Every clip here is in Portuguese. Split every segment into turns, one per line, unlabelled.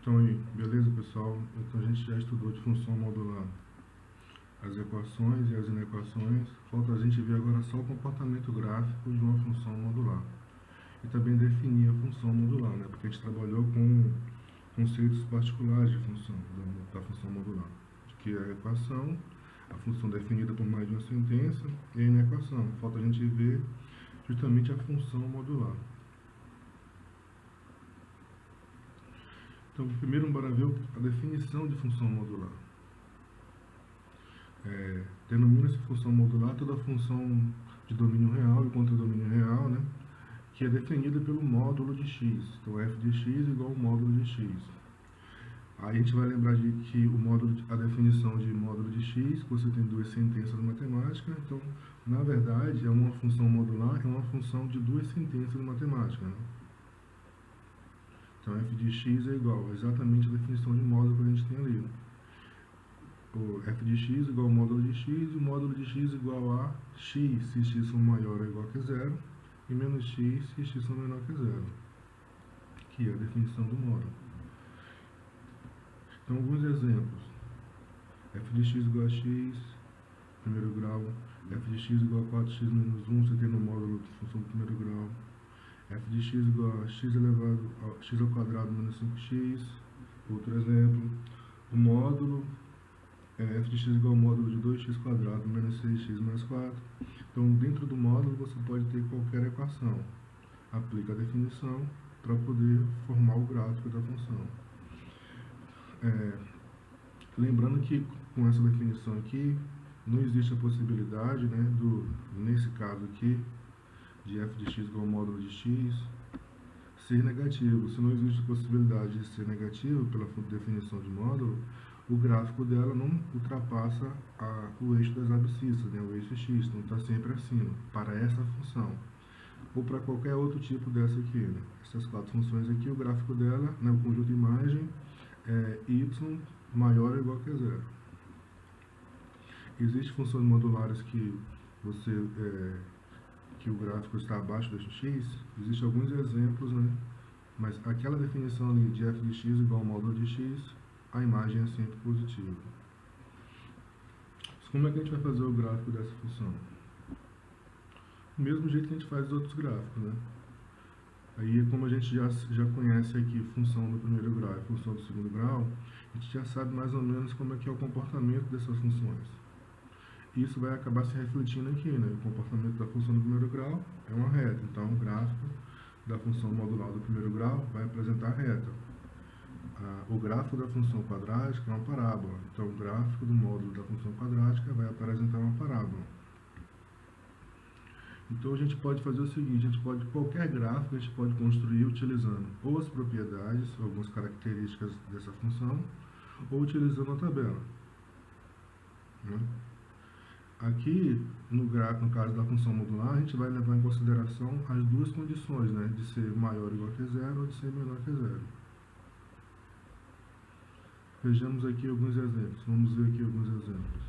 Então aí, beleza pessoal? Então a gente já estudou de função modular as equações e as inequações. Falta a gente ver agora só o comportamento gráfico de uma função modular. E também definir a função modular, né? Porque a gente trabalhou com conceitos particulares de função, da função modular. Que é a equação, a função definida por mais de uma sentença e a inequação. Falta a gente ver justamente a função modular. Então, primeiro bora ver a definição de função modular. Denomina-se função modular toda função de domínio real e contra domínio real, né, que é definida pelo módulo de x. Então, f de x é igual ao módulo de x. Aí a gente vai lembrar de que a definição de módulo de x, você tem duas sentenças matemáticas, então, na verdade, é uma função modular, é uma função de duas sentenças matemáticas, né? Então, f de x é igual exatamente a definição de módulo que a gente tem ali. O f de x igual ao módulo de x, e o módulo de x igual a x, se x for maior ou igual que zero, e menos x, se x for menor que zero, que é a definição do módulo. Então, alguns exemplos. F de x igual a x, primeiro grau. F de x igual a 4x menos 1, você tem no módulo de função do primeiro grau. F de x igual a x elevado a x ao quadrado menos 5x. Outro exemplo. O módulo f de x igual ao módulo de 2x quadrado menos 6x mais 4. Então, dentro do módulo, você pode ter qualquer equação. Aplica a definição para poder formar o gráfico da função. Lembrando que com essa definição aqui, não existe a possibilidade, né, nesse caso aqui, de f de x igual ao módulo de x, ser negativo. Se não existe a possibilidade de ser negativo pela definição de módulo, o gráfico dela não ultrapassa o eixo das abscissas, né, o eixo x, então está sempre acima, para essa função. Ou para qualquer outro tipo dessa aqui, né? Essas quatro funções aqui, o gráfico dela, né, o conjunto de imagem, é y maior ou igual que zero. Existem funções modulares que que o gráfico está abaixo do eixo x, existem alguns exemplos, né? Mas aquela definição ali de f de x igual ao módulo de x, a imagem é sempre positiva. Mas como é que a gente vai fazer o gráfico dessa função? Do mesmo jeito que a gente faz os outros gráficos, né? Aí, como a gente já conhece aqui função do primeiro grau e função do segundo grau, a gente já sabe mais ou menos como é que é o comportamento dessas funções. Isso vai acabar se refletindo aqui, né? O comportamento da função do primeiro grau é uma reta, então o gráfico da função modular do primeiro grau vai apresentar a reta. O gráfico da função quadrática é uma parábola, então o gráfico do módulo da função quadrática vai apresentar uma parábola. Então a gente pode fazer o seguinte, qualquer gráfico a gente pode construir utilizando ou as propriedades, algumas características dessa função, ou utilizando a tabela, né? Aqui, no caso da função modular, a gente vai levar em consideração as duas condições, né, de ser maior ou igual que zero ou de ser menor que zero. Vejamos aqui alguns exemplos. Vamos ver aqui alguns exemplos.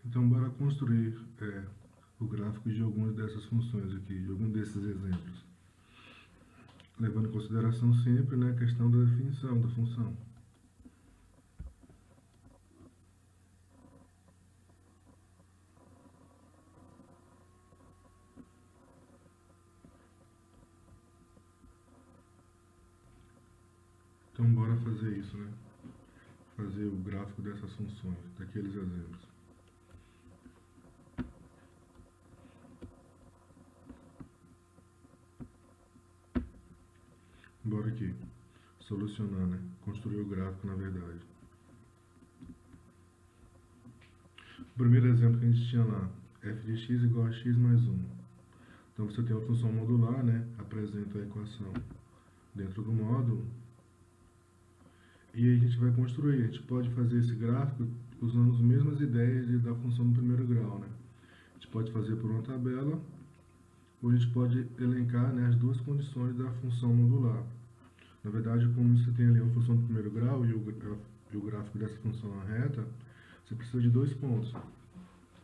Então, bora construir o gráfico de algumas dessas funções aqui, de algum desses exemplos. Levando em consideração sempre, né, a questão da definição da função. Então, bora fazer isso, né? Fazer o gráfico dessas funções, daqueles exemplos. Bora aqui, solucionar, né? Construir o gráfico, na verdade. O primeiro exemplo que a gente tinha lá, f de x igual a x mais 1. Então, você tem uma função modular, né? Apresenta a equação dentro do módulo. E aí a gente vai construir. A gente pode fazer esse gráfico usando as mesmas ideias da função do primeiro grau, né? A gente pode fazer por uma tabela, ou a gente pode elencar, né, as duas condições da função modular. Na verdade, como você tem ali uma função do primeiro grau e o gráfico dessa função é reta, você precisa de dois pontos.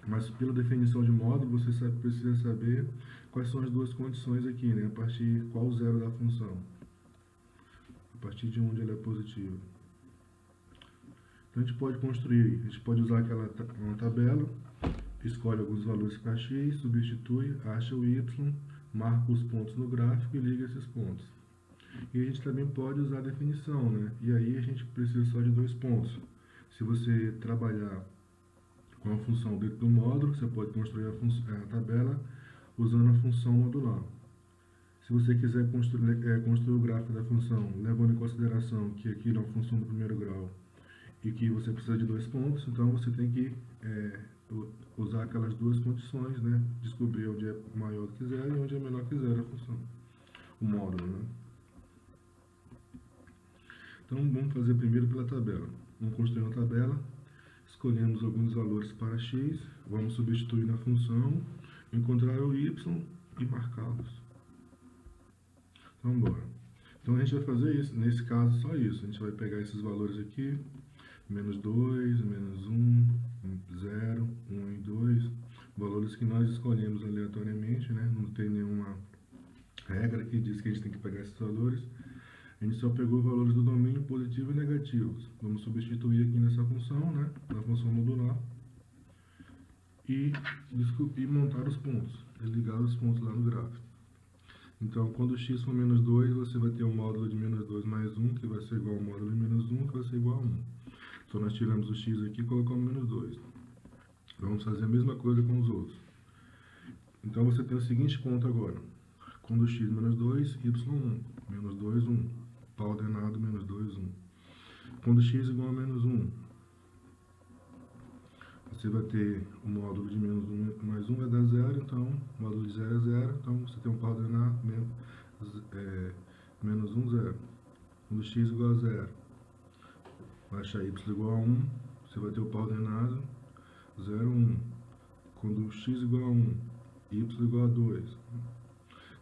Mas pela definição de módulo, você precisa saber quais são as duas condições aqui, né? A partir qual o zero da função. A partir de onde ela é positiva. Então a gente pode construir, a gente pode usar uma tabela, escolhe alguns valores para x, substitui, acha o y, marca os pontos no gráfico e liga esses pontos. E a gente também pode usar a definição, né? E aí a gente precisa só de 2 pontos. Se você trabalhar com a função dentro do módulo, você pode construir a tabela usando a função modular. Se você quiser construir o gráfico da função, levando em consideração que aquilo é uma função do primeiro grau e que você precisa de 2 pontos, então você tem que usar aquelas duas condições, né? Descobrir onde é maior do que zero e onde é menor que zero a função, o módulo, né? Então vamos fazer primeiro pela tabela. Vamos construir uma tabela, escolhemos alguns valores para x, vamos substituir na função, encontrar o y e marcá-los. Então bora. Então a gente vai fazer isso, nesse caso só isso. A gente vai pegar esses valores aqui, menos 2, menos 1, 0, 1 e 2, valores que nós escolhemos aleatoriamente, né? Não tem nenhuma regra que diz que a gente tem que pegar esses valores. A gente só pegou valores do domínio positivo e negativos. Vamos substituir aqui nessa função, né? Na função modular. E montar os pontos, e ligar os pontos lá no gráfico. Então, quando x for menos 2, você vai ter um módulo de menos 2 mais 1, que vai ser igual ao módulo de menos 1, que vai ser igual a 1. Então, nós tiramos o x aqui e colocamos menos 2. Vamos fazer a mesma coisa com os outros. Então, você tem o seguinte ponto agora. Quando x menos 2, y1. Menos 2, 1. Pau ordenado, menos 2, 1. Quando x igual a menos 1, você vai ter o módulo de menos 1 mais 1 vai dar 0, então o módulo de 0 é 0, então você tem um pau ordenado, menos 1, 0. Quando x igual a 0, vai achar y igual a 1, você vai ter o pau ordenado 0, 1. Quando x igual a 1, y igual a 2,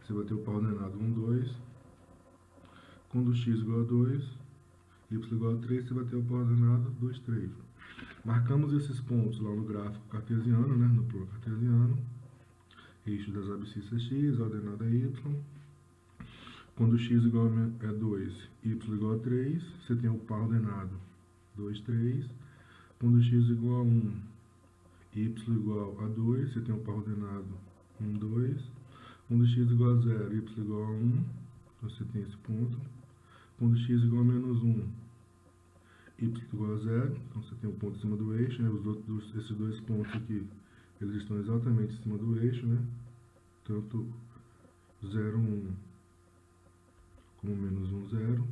você vai ter o pau ordenado 1, 2. Quando x igual a 2, y igual a 3, você vai ter o pau ordenado 2, 3. Marcamos esses pontos lá no gráfico cartesiano, né, no plano cartesiano. Eixo das abscissas x, ordenada y. Quando x igual a 2, y igual a 3, você tem o par ordenado 2, 3. Quando x igual a 1, y igual a 2, você tem o par ordenado 1, 2. Quando x igual a 0, y igual a 1, então você tem esse ponto. Quando x igual a menos 1, y igual a 0, então você tem um ponto em cima do eixo, né? Esses dois pontos aqui, eles estão exatamente em cima do eixo, né? Tanto 0, 1, como menos 1, 0.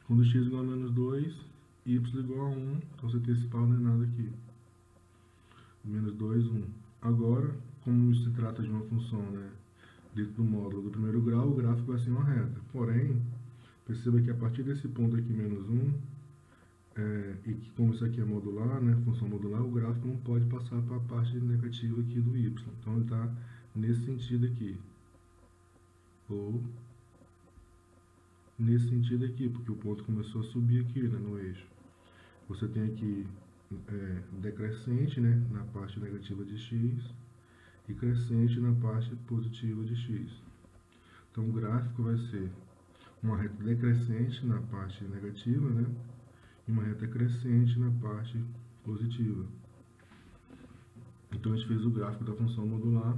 Quando x igual a menos 2, y igual a 1, então você tem esse par ordenado aqui. Menos 2, 1. Agora, como se trata de uma função, né, dentro do módulo do primeiro grau, o gráfico vai ser uma reta. Porém, perceba que a partir desse ponto aqui, menos 1, e que como isso aqui é modular, né, função modular, o gráfico não pode passar para a parte negativa aqui do y. Então ele está nesse sentido aqui. Ou nesse sentido aqui, porque o ponto começou a subir aqui, né, no eixo. Você tem aqui decrescente, né, na parte negativa de x e crescente na parte positiva de x. Então o gráfico vai ser uma reta decrescente na parte negativa, né, e uma reta crescente na parte positiva. Então a gente fez o gráfico da função modular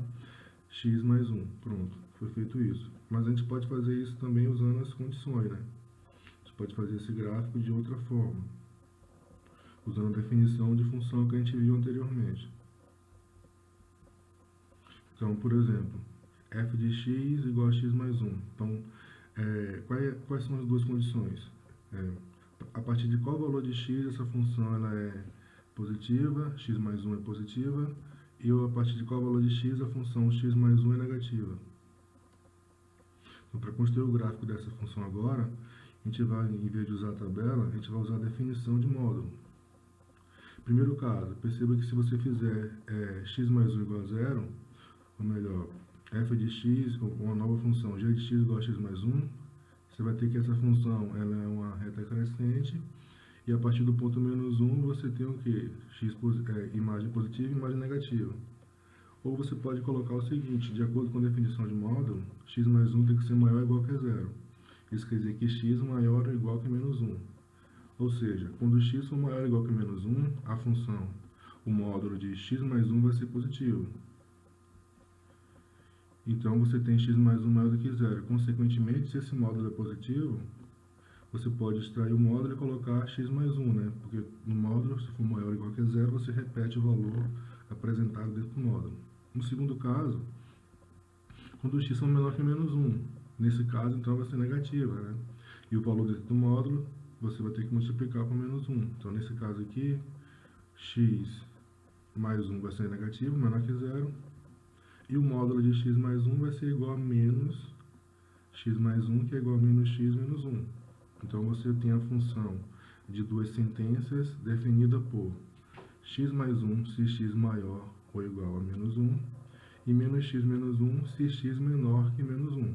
x mais 1. Pronto, foi feito isso. Mas a gente pode fazer isso também usando as condições, né? A gente pode fazer esse gráfico de outra forma, usando a definição de função que a gente viu anteriormente. Então, por exemplo, f de x igual a x mais 1. Então, quais são as duas condições? A partir de qual valor de x essa função ela é positiva, x mais 1 é positiva, e a partir de qual valor de x a função x mais 1 é negativa. Então, para construir o gráfico dessa função agora, a gente vai, em vez de usar a tabela, a gente vai usar a definição de módulo. Primeiro caso, perceba que se você fizer x mais 1 igual a 0, ou melhor, f de x, ou uma nova função, g de x igual a x mais 1, você vai ter que essa função ela é uma reta crescente E a partir do ponto menos 1, você tem o quê? Imagem positiva e imagem negativa. Ou você pode colocar o seguinte, de acordo com a definição de módulo, x mais 1 tem que ser maior ou igual que a zero. Isso quer dizer que x maior ou igual que menos 1. Ou seja, quando x for maior ou igual que menos 1, a função, o módulo de x mais 1 vai ser positivo. Então, você tem x mais 1 maior do que zero. Consequentemente, se esse módulo é positivo, você pode extrair o módulo e colocar x mais 1, né? Porque no módulo, se for maior ou igual que zero, você repete o valor apresentado dentro do módulo. No segundo caso, quando x for menor que menos 1. Nesse caso, então, vai ser negativa, né? E o valor dentro do módulo, você vai ter que multiplicar por menos 1. Então, nesse caso aqui, x mais 1 vai ser negativo, menor que zero. E o módulo de x mais 1 vai ser igual a menos x mais 1, que é igual a menos x menos 1. Então, você tem a função de duas sentenças definida por x mais 1 se x maior ou igual a menos 1 e menos x menos 1 se x menor que menos 1.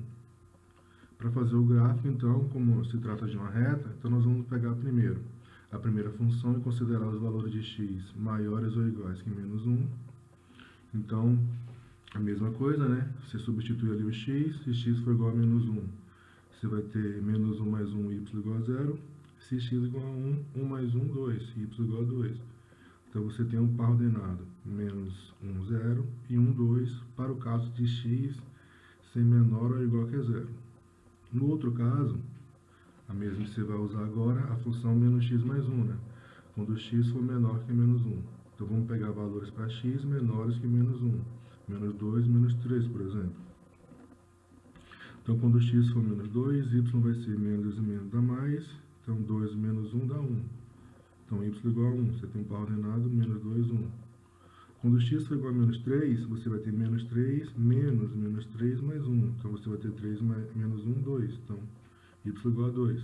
Para fazer o gráfico, então, como se trata de uma reta, então nós vamos pegar primeiro a primeira função e considerar os valores de x maiores ou iguais que menos 1. Então, a mesma coisa, né? Você substitui ali o x, se x for igual a menos 1, você vai ter menos 1 mais 1, y igual a 0. Se x igual a 1, 1 mais 1, 2, y igual a 2. Então, você tem um par ordenado, menos 1, 0 e 1, 2, para o caso de x ser menor ou igual que a 0. No outro caso, a mesma que você vai usar agora, a função menos x mais 1, né? Quando x for menor que menos 1. Então, vamos pegar valores para x menores que menos 1. Menos 2, menos 3, por exemplo. Então, quando x for menos 2, y vai ser menos e menos dá mais. Então, 2 menos 1 dá 1. Então, y igual a 1. Você tem um par ordenado, menos 2, 1. Quando x for igual a menos 3, você vai ter menos 3, menos 3 mais 1. Então, você vai ter 3 menos 1, 2. Então, y igual a 2.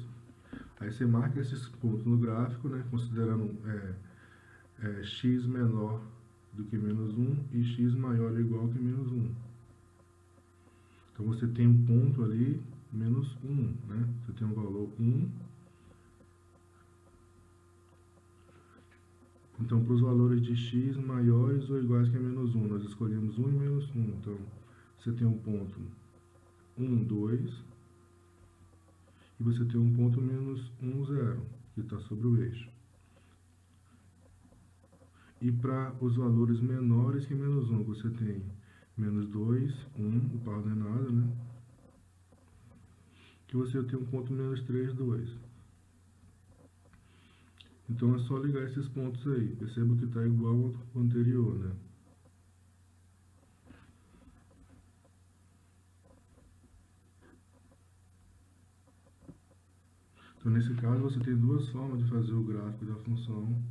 Aí você marca esses pontos no gráfico, né, considerando x menor do que menos 1 e x maior ou igual que menos 1. Então, você tem um ponto ali, menos 1, né? Você tem um valor 1. Então, para os valores de x maiores ou iguais que a menos 1, nós escolhemos 1 e menos 1. Então, você tem um ponto 1, 2. E você tem um ponto menos 1, 0, que está sobre o eixo. E para os valores menores que menos 1, você tem menos 2, 1, o par ordenado, né? Que você tem um ponto menos 3, 2. Então é só ligar esses pontos aí. Perceba que está igual ao anterior, né? Então, nesse caso, você tem duas formas de fazer o gráfico da função